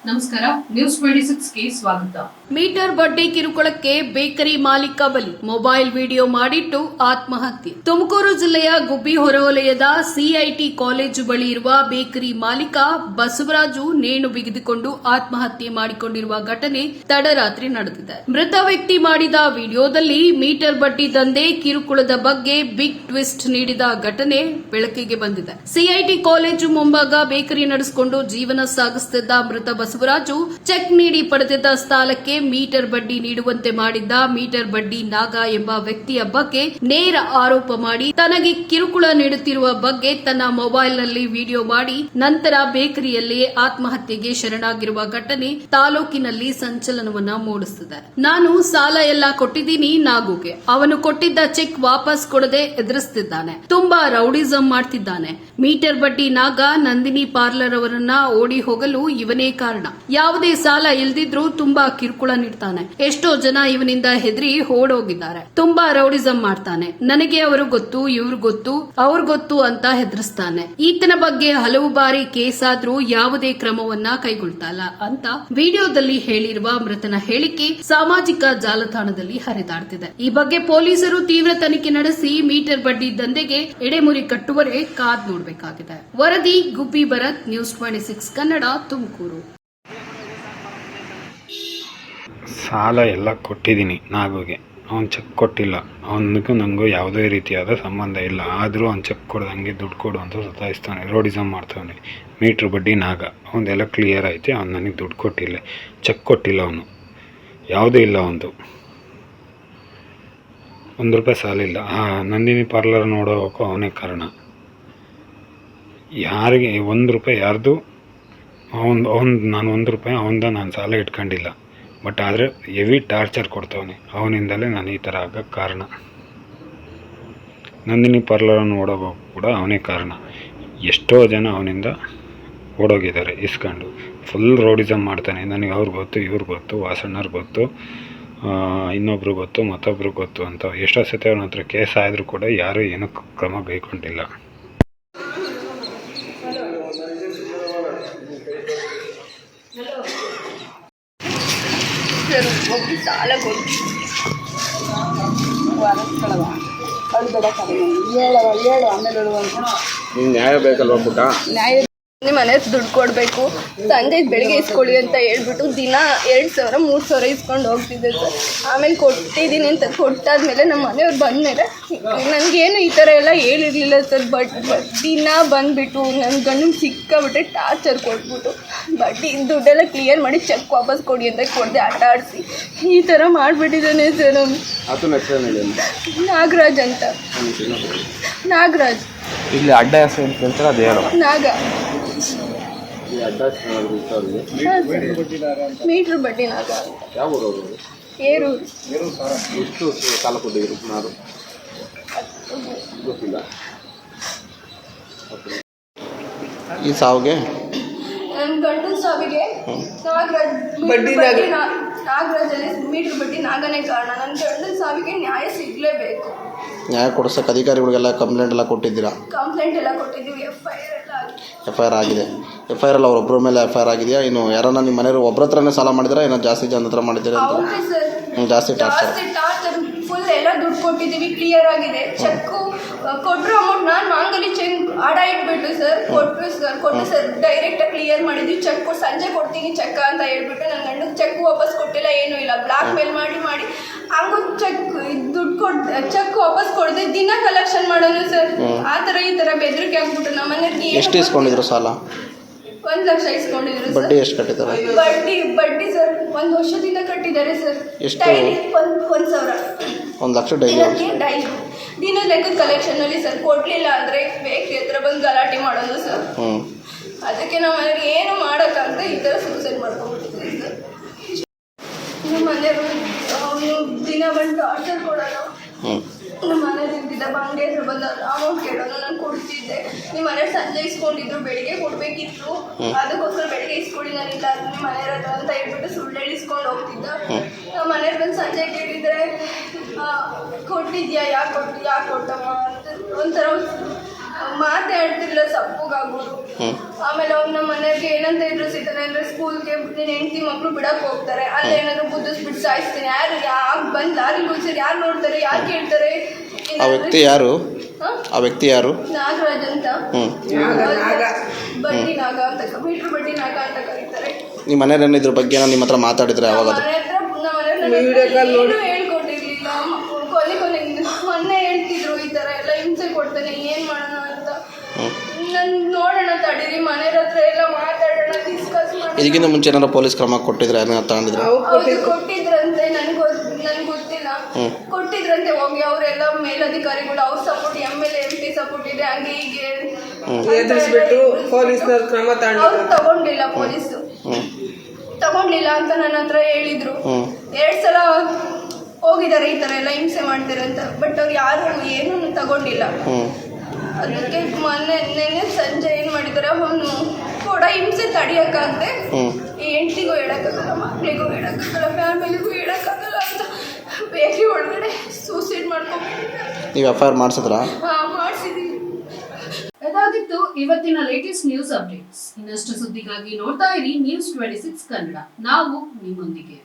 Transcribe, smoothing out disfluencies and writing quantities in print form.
ನಮಸ್ಕಾರ, ನ್ಯೂಸ್ 26ಗೆ ಸ್ವಾಗತ. ಮೀಟರ್ ಬಡ್ಡಿ ಕಿರುಕುಳಕ್ಕೆ ಬೇಕರಿ ಮಾಲೀಕ ಬಲಿ, ಮೊಬೈಲ್ ವಿಡಿಯೋ ಮಾಡಿಟ್ಟು ಆತ್ಮಹತ್ಯೆ. ತುಮಕೂರು ಜಿಲ್ಲೆಯ ಗುಬ್ಬಿ ಹೊರವಲಯದ ಸಿಐಟಿ ಕಾಲೇಜು ಬಳಿ ಇರುವ ಬೇಕರಿ ಮಾಲೀಕ ಬಸವರಾಜು ನೇಣು ಬಿಗಿದುಕೊಂಡು ಆತ್ಮಹತ್ಯೆ ಮಾಡಿಕೊಂಡಿರುವ ಘಟನೆ ತಡರಾತ್ರಿ ನಡೆದಿದೆ. ಮೃತ ವ್ಯಕ್ತಿ ಮಾಡಿದ ವಿಡಿಯೋದಲ್ಲಿ ಮೀಟರ್ ಬಡ್ಡಿ ದಂಧೆ ಕಿರುಕುಳದ ಬಗ್ಗೆ ಬಿಗ್ ಟ್ವಿಸ್ಟ್ ನೀಡಿದ ಘಟನೆ ಬೆಳಕಿಗೆ ಬಂದಿದೆ. ಸಿಐಟಿ ಕಾಲೇಜು ಮುಂಭಾಗ ಬೇಕರಿ ನಡೆಸಿಕೊಂಡು ಜೀವನ ಸಾಗಿಸುತ್ತಿದ್ದ ಮೃತ ಬಸವರಾಜು ಚೆಕ್ ನೀಡಿ ಪಡೆದಿದ್ದ ಸಾಲಕ್ಕೆ ಮೀಟರ್ ಬಡ್ಡಿ ನೀಡುವಂತೆ ಮಾಡಿದ್ದ ಮೀಟರ್ ಬಡ್ಡಿ ನಾಗ ಎಂಬ ವ್ಯಕ್ತಿಯ ಬಗ್ಗೆ ನೇರ ಆರೋಪ ಮಾಡಿ ತನಗೆ ಕಿರುಕುಳ ನೀಡುತ್ತಿರುವ ಬಗ್ಗೆ ತನ್ನ ಮೊಬೈಲ್ನಲ್ಲಿ ವಿಡಿಯೋ ಮಾಡಿ ನಂತರ ಬೇಕರಿಯಲ್ಲಿ ಆತ್ಮಹತ್ಯೆಗೆ ಶರಣಾಗಿರುವ ಘಟನೆ ತಾಲೂಕಿನಲ್ಲಿ ಸಂಚಲನವನ್ನ ಮೂಡಿಸುತ್ತಿದೆ. ನಾನು ಸಾಲ ಎಲ್ಲ ಕೊಟ್ಟಿದ್ದೀನಿ ನಾಗುಗೆ, ಅವನು ಕೊಟ್ಟಿದ್ದ ಚೆಕ್ ವಾಪಸ್ ಕೊಡದೆ ಎದುರಿಸುತ್ತಿದ್ದಾನೆ, ತುಂಬಾ ರೌಡಿಸಂ ಮಾಡ್ತಿದ್ದಾನೆ. ಮೀಟರ್ ಬಡ್ಡಿ ನಾಗ ನಂದಿನಿ ಪಾರ್ಲರ್ ಅವರನ್ನ ಓಡಿ ಹೋಗಲು ಇವನೇ ಕಾರಣ. ಯಾವುದೇ ಸಾಲ ಇಲ್ದಿದ್ರೂ ತುಂಬಾ ಕಿರುಕುಳ ನೀಡ್ತಾನೆ. ಎಷ್ಟೋ ಜನ ಇವನಿಂದ ಹೆದರಿ ಓಡೋಗಿದ್ದಾರೆ. ತುಂಬಾ ರೌಡಿಸಂ ಮಾಡ್ತಾನೆ. ನನಗೆ ಅವರು ಗೊತ್ತು, ಇವ್ರು ಗೊತ್ತು, ಅವ್ರು ಗೊತ್ತು ಅಂತ ಹೆದರಿಸ್ತಾನೆ. ಈತನ ಬಗ್ಗೆ ಹಲವು ಬಾರಿ ಕೇಸ್ ಆದ್ರೂ ಯಾವುದೇ ಕ್ರಮವನ್ನ ಕೈಗೊಳ್ತಲ್ಲ ಅಂತ ವಿಡಿಯೋದಲ್ಲಿ ಹೇಳಿರುವ ಮೃತನ ಹೇಳಿಕೆ ಸಾಮಾಜಿಕ ಜಾಲತಾಣದಲ್ಲಿ ಹರಿದಾಡ್ತಿದೆ. ಈ ಬಗ್ಗೆ ಪೊಲೀಸರು ತೀವ್ರ ತನಿಖೆ ನಡೆಸಿ ಮೀಟರ್ ಬಡ್ಡಿ ದಂಧೆಗೆ ಎಡೆಮುರಿ ಕಟ್ಟುವರೆ ಕಾದ್ ನೋಡಬೇಕಾಗಿದೆ. ವರದಿ ಗುಬ್ಬಿ ಭರತ್, ನ್ಯೂಸ್ 26 ಕನ್ನಡ, ತುಮಕೂರು. ಸಾಲ ಎಲ್ಲ ಕೊಟ್ಟಿದ್ದೀನಿ ನಾಗುಗೆ, ಅವನು ಚೆಕ್ ಕೊಟ್ಟಿಲ್ಲ. ಅವನಿಗೂ ನನಗೂ ಯಾವುದೇ ರೀತಿಯಾದ ಸಂಬಂಧ ಇಲ್ಲ. ಆದರೂ ಅವ್ನು ಚೆಕ್ ಕೊಡ್ದಂಗೆ ದುಡ್ಡು ಕೊಡು ಅಂತ ಸತಾಯಿಸ್ತಾನೆ, ರೋಡಿಸಮ್ ಮಾಡ್ತಾನೆ. ಮೀಟ್ರ್ ಬಡ್ಡಿ ನಾಗ, ಅವನದೆಲ್ಲ ಕ್ಲಿಯರ್ ಐತೆ. ಅವ್ನು ನನಗೆ ದುಡ್ಡು ಕೊಟ್ಟಿಲ್ಲ, ಚೆಕ್ ಕೊಟ್ಟಿಲ್ಲ, ಅವನು ಯಾವುದೂ ಇಲ್ಲ. ಅವನದು ₹1 ಸಾಲ ಇಲ್ಲ. ನಂದಿನಿ ಪಾರ್ಲರ್ ನೋಡೋಕ್ಕೂ ಅವನೇ ಕಾರಣ. ಯಾರಿಗೆ ₹1 ಯಾರ್ದು ನಾನು ₹1 ಅವನದ ನಾನು ಸಾಲ ಇಟ್ಕೊಂಡಿಲ್ಲ. ಬಟ್ ಆದರೆ ಹೆವಿ ಟಾರ್ಚರ್ ಕೊಡ್ತವನೆ. ಅವನಿಂದಲೇ ನಾನು ಈ ಥರ ಆಗೋಕ್ಕೆ ಕಾರಣ. ನಂದಿನಿ ಪಾರ್ಲರನ್ನು ಓಡೋಗೋ ಕೂಡ ಅವನೇ ಕಾರಣ. ಎಷ್ಟೋ ಜನ ಅವನಿಂದ ಓಡೋಗಿದ್ದಾರೆ ಇಸ್ಕೊಂಡು. ಫುಲ್ ರೋಡಿಸಮ್ ಮಾಡ್ತಾನೆ. ನನಗೆ ಅವ್ರಿಗೆ ಗೊತ್ತು, ಇವ್ರಿಗೆ ಗೊತ್ತು, ವಾಸಣ್ಣವ್ರಿಗೆ ಗೊತ್ತು, ಇನ್ನೊಬ್ರಿಗೆ ಗೊತ್ತು, ಮತ್ತೊಬ್ರಿಗೆ ಗೊತ್ತು ಅಂತ ಎಷ್ಟೋ ಸತಿ ಅವನ ಹತ್ರ ಕೇಸ್ ಆದರೂ ಕೂಡ ಯಾರೂ ಏನೂ ಕ್ರಮ ಕೈಗೊಂಡಿಲ್ಲ. ಒಬ್ಬರು ಸಾಲ ಕೊಟ್ಟು ವಾರಸ್ಗಳವ ಅದು ಬೇಡ ಹೇಳು ಆಮೇಲೆ ನ್ಯಾಯ ಬೇಕಲ್ವ ಪುಟ್ಟ? ನ್ಯಾಯ ನಿಮ್ಮ ಮನೆ ದುಡ್ಡು ಕೊಡಬೇಕು, ಸಂಜೆ ಬೆಳಿಗ್ಗೆ ಇಸ್ಕೊಳ್ಳಿ ಅಂತ ಹೇಳ್ಬಿಟ್ಟು ದಿನ 2,000 3,000 ಇಸ್ಕೊಂಡು ಹೋಗ್ತಿದ್ದೆ ಸರ್. ಆಮೇಲೆ ಕೊಟ್ಟಿದ್ದೀನಿ ಅಂತ ಕೊಟ್ಟಾದ್ಮೇಲೆ ನಮ್ಮ ಮನೆಯವ್ರು ಬಂದಮೇಲೆ ನನಗೇನು ಈ ಥರ ಎಲ್ಲ ಹೇಳಿರಲಿಲ್ಲ ಸರ್. ದಿನ ಬಂದುಬಿಟ್ಟು ನನ್ನ ಗಂಡನ ಸಿಕ್ಕಾಬಿಟ್ಟೆ ಟಾರ್ಚರ್ ಕೊಟ್ಬಿಟ್ಟು ಬಡ್ಡಿ ದುಡ್ಡೆಲ್ಲ ಕ್ಲಿಯರ್ ಮಾಡಿ ಚೆಕ್ ವಾಪಸ್ ಕೊಡಿ ಅಂತ ಕೊಡದೆ ಆಟ ಆಡಿಸಿ ಈ ಥರ ಮಾಡಿಬಿಟ್ಟಿದ್ದಾನೆ ಸರ್. ನಾಗರಾಜ್ ಅಂತ. ನಾಗರಾಜ್ ಇಲ್ಲಿ ಅಡ್ಡ ಹೆಸರು ಅಂತ ಹೇಳ್ತಾರೆ, ಅದು ಹೇಳು. ನಾಗ ಮೀಟ್ರ್ ಬಡ್ಡಿ ನಾಗ. ಯಾವ ಊರವರು? ಏರೂರು. ಎಷ್ಟು ಸಾಲ ಕೊಟ್ಟಿದ್ರು ಸುಮಾರು ಗೊತ್ತಿಲ್ಲ. ಈ ಸಾವಿಗೆ ನನ್ನ ಗಂಡನ ಸಾವಿಗೆ ನಾಗರಾಜಲ್ಲಿ ಮೀಟ್ರ್ ಬಡ್ಡಿ ನಾಗನೇ ಕಾರಣ. ನನ್ನ ಗಂಡನ ಸಾವಿಗೆ ನ್ಯಾಯ ಸಿಗಲೇಬೇಕು. ನ್ಯಾಯ ಕೊಡಿಸೋಕೆ ಅಧಿಕಾರಿಗಳಿಗೆಲ್ಲ ಕಂಪ್ಲೇಂಟ್ ಎಲ್ಲ ಕೊಟ್ಟಿದ್ದೀರಾ? ಕಂಪ್ಲೇಂಟ್ ಎಲ್ಲ ಕೊಟ್ಟಿದ್ದೀವಿ. FIR ಆಗಿದೆ. FIR ಎಲ್ಲ ಅವರೊಬ್ಬರ ಮೇಲೆ FIR ಆಗಿದೆಯಾ? ಇನ್ನು ಯಾರನ್ನ ನಿಮ್ಮ ಮನೆಯವರು ಒಬ್ಬರ ಹತ್ರನೇ ಸಾಲ ಮಾಡಿದ್ದೀರಾ, ಏನೋ ಜಾಸ್ತಿ ಜನ ಹತ್ರ ಮಾಡಿದ್ದೀರಾ ಅಂತ? ಜಾಸ್ತಿ ಟಾರ್ಚರ್ ಫುಲ್ ಎಲ್ಲ ದುಡ್ಡು ಕೊಟ್ಟಿದ್ದೀವಿ, ಕ್ಲಿಯರ್ ಆಗಿದೆ. ಚೆಕ್ಕು ಕೊಟ್ಟರು ಅಮೌಂಟ್ ನಾನು ಮಾಂಗಲಿ ಚೆಕ್ ಅಡ ಇಟ್ಬಿಟ್ಟು ಸರ್ ಕೊಟ್ಟು ಸರ್ ಡೈರೆಕ್ಟಾಗಿ ಕ್ಲಿಯರ್ ಮಾಡಿದ್ವಿ. ಚೆಕ್ ಸಂಜೆ ಕೊಡ್ತೀನಿ ಚೆಕ್ ಅಂತ ಹೇಳ್ಬಿಟ್ಟು ನನ್ನ ಗಂಡಗೆ ಚೆಕ್ ವಾಪಸ್ ಕೊಟ್ಟಿಲ್ಲ, ಏನೂ ಇಲ್ಲ. ಬ್ಲಾಕ್ ಮೇಲ್ ಮಾಡಿ ಹಂಗೂ ದುಡ್ಡು ಚೆಕ್ ವಾಪಸ್ ಕೊಡದೆ ದಿನ ಕಲೆಕ್ಷನ್ ಮಾಡೋದು ಸರ್. ಆ ಥರ ಈ ಥರ ಬೆದರಿಕೆ ಆಗ್ಬಿಟ್ಟು ನಮ್ಮ ಮನೆಗೆ. ಎಷ್ಟು ಇಸ್ಕೊಂಡಿದ್ರು ಸಾಲ? 1 ಲಕ್ಷ ಇಸ್ಕೊಂಡಿದ್ರು. ಬಡ್ಡಿ ಎಷ್ಟು ಕಟ್ಟಿದ್ದಾರೆ? ಬಡ್ಡಿ ಸರ್ 1 ವರ್ಷದಿಂದ ಕಟ್ಟಿದ್ದಾರೆ ಸರ್. ಎಷ್ಟು? 1,000. 1 ಲಕ್ಷ ಡೈಲಿ ದಿನ ಲೆಕ್ಕದ ಕಲೆಕ್ಷನಲ್ಲಿ ಸರ್. ಕೊಡಲಿಲ್ಲ ಅಂದರೆ ಬೇಕು ಹತ್ರ ಬಂದು ಗಲಾಟೆ ಮಾಡೋದು ಸರ್. ಅದಕ್ಕೆ ನಾವು ಮನೆಗೆ ಏನು ಮಾಡೋಕ್ಕಾಗದ ಈ ಥರ ಸೂಸೈಡ್ ಮಾಡ್ಕೊಂಡ್ಬಿಟ್ಟಿದ್ದೀವಿ ಸರ್. ನಮ್ಮ ಮನೆಯವರು ಅವನು ದಿನ ಬಂದು ಟಾರ್ಚರ್ ಕೊಡೋದು. ನಮ್ಮ ಮನೇಲಿ ಇದ್ದಿದ್ದ ಬಂಗಡಿ ಹತ್ರ ಬಂದು ಅಮೌಂಟ್ ಕೇಳೋದು, ನಾನು ಕೊಡ್ತಿದ್ದೆ. ನಿಮ್ಮ ಮನೆಯವ್ರು ಸಂಜೆ ಇಸ್ಕೊಂಡಿದ್ರು, ಬೆಳಿಗ್ಗೆ ಕೊಡಬೇಕಿತ್ತು, ಅದಕ್ಕೋಸ್ಕರ ಬೆಳಿಗ್ಗೆ ಇಸ್ಕೊಳ್ಳಿ ನಾನಿಲ್ಲ ನಿಮ್ಮ ಮನೆಯವ್ರ ಹತ್ರ ಅಂತ ಹೇಳ್ಬಿಟ್ಟು ಸುಳ್ಳು ಹೇಳಿ ಇಸ್ಕೊಂಡು ಹೋಗ್ತಿದ್ದ. ನಮ್ಮ ಮನೆಯವ್ರು ಬಂದು ಸಂಜೆ ಕೇಳಿದರೆ ಕೊಟ್ಟಿದ್ಯಾ, ಯಾಕೆ ಕೊಟ್ಟಮ್ಮ ಅಂತ ಒಂಥರ ಮಾತಾಡ್ತಿರ್ಲಿಲ್ಲ, ಸಪ್ಪಗಾಗೋರು. ಆಮೇಲೆ ಅವ್ರು ನಮ್ಮ ಮನೆಯವ್ರಿಗೆ ಏನಂತ ಎದುರಿಸಿದಾರೆ ಅಂದ್ರೆ ಸ್ಕೂಲ್ಗೆ ನೀನ್ ಹೆಂಡತಿ ಮಕ್ಳು ಬಿಡಕ್ ಹೋಗ್ತಾರೆ, ಅಲ್ಲಿ ಏನಾದ್ರು ಬುದ್ಧಿಸ್ಬಿಟ್ಟು ಸಾಯಿಸ್ತೀನಿ, ಯಾರು ಬಂದ್ ಲಾರಿ ಗುಡ್ಸಿರ್ ಯಾರು ನೋಡ್ತಾರೆ, ಯಾರು ಕೇಳ್ತಾರೆ. ಆ ವ್ಯಕ್ತಿ ಯಾರು? ಆ ವ್ಯಕ್ತಿ ಯಾರು? ನಾಗರಾಜ್ ಅಂತ, ಬಡ್ಡಿ ನಾಗ ಅಂತ, ಮೀಟ್ರ್ ಬಡ್ಡಿ ನಾಗ ಅಂತ ಕರೀತಾರೆ. ನಿಮ್ಮ ಮನೆಯವ್ರೇನು ಇದ್ರ ಬಗ್ಗೆ ನಿಮ್ಮ ಹತ್ರ ಮಾತಾಡಿದ್ರೆ ಯಾವಾಗ? ಏನು ಹೇಳ್ಕೊಟ್ಟಿರ್ಲಿಲ್ಲ. ಕೊನೆಗೆ ಮೊನ್ನೆ ಹೇಳ್ತಿದ್ರು ಈ ತರ ಎಲ್ಲ ಹಿಂಸೆ ಕೊಡ್ತಾನೆ, ಏನ್ ಮಾಡೋಣ ಅಂತ. ನನ್ ನೋಡೋಣ ತಡೀರಿ, ಮನೆಯವ್ರ ಹತ್ರ ಎಲ್ಲ ಮಾತಾಡೋಣ, ಡಿಸ್ಕಸ್ ಮಾಡೋಣ. ಇದಕ್ಕಿಂತ ಮುಂಚೆ ಏನಾರ ಪೊಲೀಸ್ ಕ್ರಮ ಕೊಟ್ಟಿದ್ರೆ ಯಾರನ್ನ ತಗೊಂಡಿದ್ರೆ? ಕೊಟ್ಟಿದ್ರಂತೆ, ನನ್ಗೆ ಗೊತ್ತಿಲ್ಲ. ಕೊಟ್ಟಿದ್ರಂತೆ ಹೋಗಿ ಅವರೆಲ್ಲ ಮೇಲಧಿಕಾರಿಗಳು, ಅವ್ರ ಸಪೋರ್ಟ್, MLA MP ಸಪೋರ್ಟ್ ಇದೆ, ಹಂಗೆ ಹೀಗೆ ಅವ್ರು ತಗೊಂಡಿಲ್ಲ. ಪೊಲೀಸು ತಗೊಂಡಿಲ್ಲ ಅಂತ ನನ್ನ ಹತ್ರ ಹೇಳಿದ್ರು. 2 ಸಲ ಹೋಗಿದ್ದಾರೆ ಈ ತರ ಎಲ್ಲ ಹಿಂಸೆ ಮಾಡ್ತಾರೆ ಅಂತ, ಬಟ್ ಅವ್ರು ಯಾರು ಏನೂ ತಗೊಂಡಿಲ್ಲ. ಅದಕ್ಕೆ ನೆನ್ನೆ ಸಂಜೆ ಏನ್ ಮಾಡಿದಾರೆ, ಅವನು ಕೂಡ ಹಿಂಸೆ ತಡಿಯಕ್ಕಾಗದೆ ಹೆಂಡತಿಗೂ ಹೇಳಕ್ಕಾಗಲ್ಲ, ಮಕ್ಳಿಗೂ ಹೇಳಕ್ಕಾಗಲ್ಲ, ಫ್ಯಾಮಿಲಿಗೂ ಹೇಳಕ್ಕಾಗಲ್ಲ ಅಂತ ಬೇಕರಿ ಒಳಗಡೆ ಸೂಸೈಡ್ ಮಾಡ್ಕೊಂಡ್ಬಿಟ್ಟಿದ್ದಾರೆ. ನೀವು FIR ಮಾಡಿಸಿದ್ರಾ? ಮಾಡಿಸಿದೀವಿ. ಅದಾಗಿತ್ತು ಇವತ್ತಿನ ಲೇಟೆಸ್ಟ್ ನ್ಯೂಸ್ ಅಪ್ಡೇಟ್ಸ್. ಇನ್ನಷ್ಟು ಸುದ್ದಿಗಾಗಿ ನೋಡ್ತಾ ಇರಿ News 26 ಕನ್ನಡ. ನಾವು ನಿಮ್ಮೊಂದಿಗೆ.